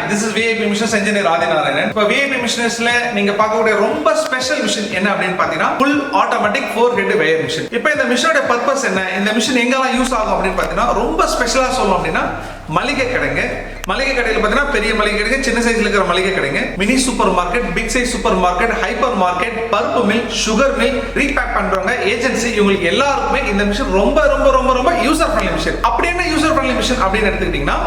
This is VIP Machineries engineer NARAYANAN. இப்போ VIP Machineries-ல நீங்க பார்க்கக்கூடிய ரொம்ப ஸ்பெஷல் மிஷின் என்ன அப்படின்னு பாத்தீங்கன்னா full automatic 4-head weigher machine. இப்போ இந்த மிஷினோட பர்பஸ் என்ன, இந்த மிஷின் எங்கெல்லாம் யூஸ் ஆகும் அப்படின்னு பாத்தீங்கன்னா ரொம்ப ஸ்பெஷலா சொல்லணும் அப்படின்னா மளிகை கடைங்க, மளிகை கடையில் பார்த்தீங்கன்னா பெரிய மளிகை கடைங்க, சின்ன சைஸ்ல இருக்கிற மளிகை கடைங்க, mini super market, big size super market, hyper market, பருப்பு மில், சுகர் மில், ரீபேக் பண்றவங்க, ஏஜென்சி, இவங்களுக்கு எல்லாருக்குமே இந்த மிஷின் ரொம்ப ரொம்ப ரொம்ப ரொம்ப யூசர் ஃப்ரெண்ட்லி மிஷின். அப்படி என்ன யூசர் ஃப்ரெண்ட்லி மிஷின் அப்படின்னு எடுத்துக்கிட்டீங்கன்னா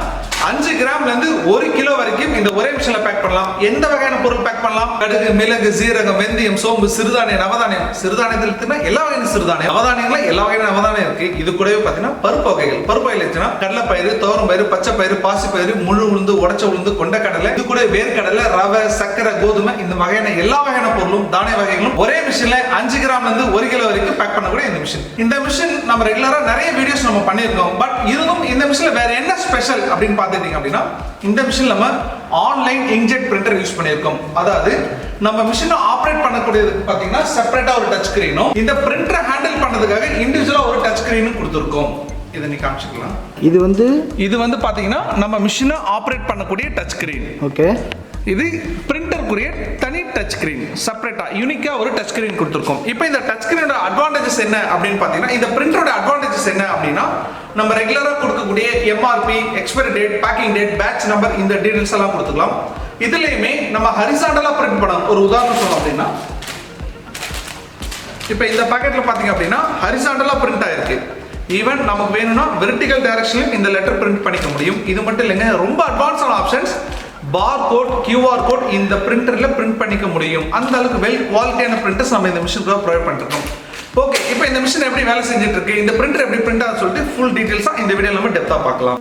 5 கிராம்ல இருந்து 1 கிலோ வரைக்கும் இந்த ஒரே மிஷின்ல பேக் பண்ணலாம். எந்த வகையான பொருள் பேக் பண்ணலாம், கடுகு, மிளகு, சீரகம், வெந்தயம், சோம்பு, சிறுதானியம், நவதானியம். சிறுதானியத்தில் இருக்குன்னா எல்லா வகையான சிறுதானியம், நவதானியங்கள எல்லா வகையான நவதானியம் இருக்கு. இது கூடவே பாத்தீங்கன்னா பருப்பு வகைகள், பருப்பு வகைகள் இருக்குன்னா கடலை பயிறு, துவரம் பயிறு, பச்சை பயிறு, பாசி பயிறு, முழு உளுந்து, உடைச்ச உளுந்து, கொண்டைக்கடலை, இது கூட வேர்க்கடலை, ரவை, சக்கரை, கோதுமை, இந்த வகையான எல்லா வகையான பொருளும் தானிய வகைகளும் ஒரே மிஷின்ல 5 கிராம்ல இருந்து 1 கிலோ வரைக்கும் பேக் பண்ணக்கூடிய இந்த மிஷின். இந்த மிஷின் நம்ம ரெகுலரா நிறைய வீடியோஸ் நம்ம பண்ணியிருக்கோம். பட் இதுவும் இந்த மிஷின்ல வேற என்ன ஸ்பெஷல் அப்படின்னு பாத்துட்டீங்க அப்படின்னா இந்த மிஷின் நம்ம ஆன்லைன் இன்ஜெட் பிரிண்டர் யூஸ் பண்ணியிருக்கோம். அதாவது நம்ம மிஷினை ஆப்ரேட் பண்ணக்கூடியதுக்கு பாத்தீங்கன்னா செப்பரேட்டா ஒரு டச் ஸ்கிரீனும், இந்த பிரிண்டரை ஹேண்டில் பண்ணதுக்காக இண்டிவிஜுவலா ஒரு டச் ஸ்கிரீனும் கொடுத்திருக்கோம். இதை நீ காமிச்சிக்கலாம். இது வந்து பாத்தீங்கன்னா நம்ம மிஷினை ஆப்ரேட் பண்ணக்கூடிய டச் ஸ்கிரீன். ஓகே, இது பிரிண்டருக்குரிய தனி டச் ஸ்கிரீன், செப்பரேட்டா யூனிக்கா ஒரு டச் ஸ்கிரீன் கொடுத்திருக்கோம். இப்போ இந்த டச் ஸ்கிரீனோட அட்வான்டேஜஸ் என்ன அப்படின்னு பாத்தீங்கன்னா இந்த பிரிண்டரோட அட்வான்டேஜஸ் என்ன அப்படின்னா நம்ம ரெகுலரா கொடுக்கக்கூடிய MRP, expiry date, packing date, batch number, இந்த டீடைல்ஸ் எல்லாம் கொடுத்துக்கலாம். இதுலயுமே நம்ம ஹரிசாண்டலா பிரிண்ட் பண்ணலாம். ஒரு உதாரணம் சொல்லணும் அப்படின்னா இப்போ இந்த பாக்கெட்ல பாத்தீங்க அப்படின்னா ஹரிசாண்டலா பிரிண்ட் ஆயிருக்கு. ஈவன் நமக்கு வேணும்னா வெர்டிகல் டைரக்ஷன்லயும் இந்த லெட்டர் பிரிண்ட் பண்ணிக்க முடியும். இது மட்டும் இல்லைங்க, ரொம்ப அட்வான்ஸான options, bar code, QR code இந்த பிரிண்டர்ல பிரிண்ட் பண்ணிக்க முடியும். அந்த அளவுக்கு வெல் குவாலிட்டியான பிரிண்டர்ஸ் நம்ம இந்த மிஷினுக்கு ப்ரொவைட் பண்ணிருக்கோம். ஓகே, இப்போ இந்த மிஷின் எப்படி வேலை செஞ்சுட்டு இருக்கு, இந்த பிரிண்டர் எப்படி பிரிண்ட் ஆகுது சொல்லிட்டு ஃபுல் டீடைல்ஸா இந்த வீடியோல நம்ம டெப்தா பார்க்கலாம்.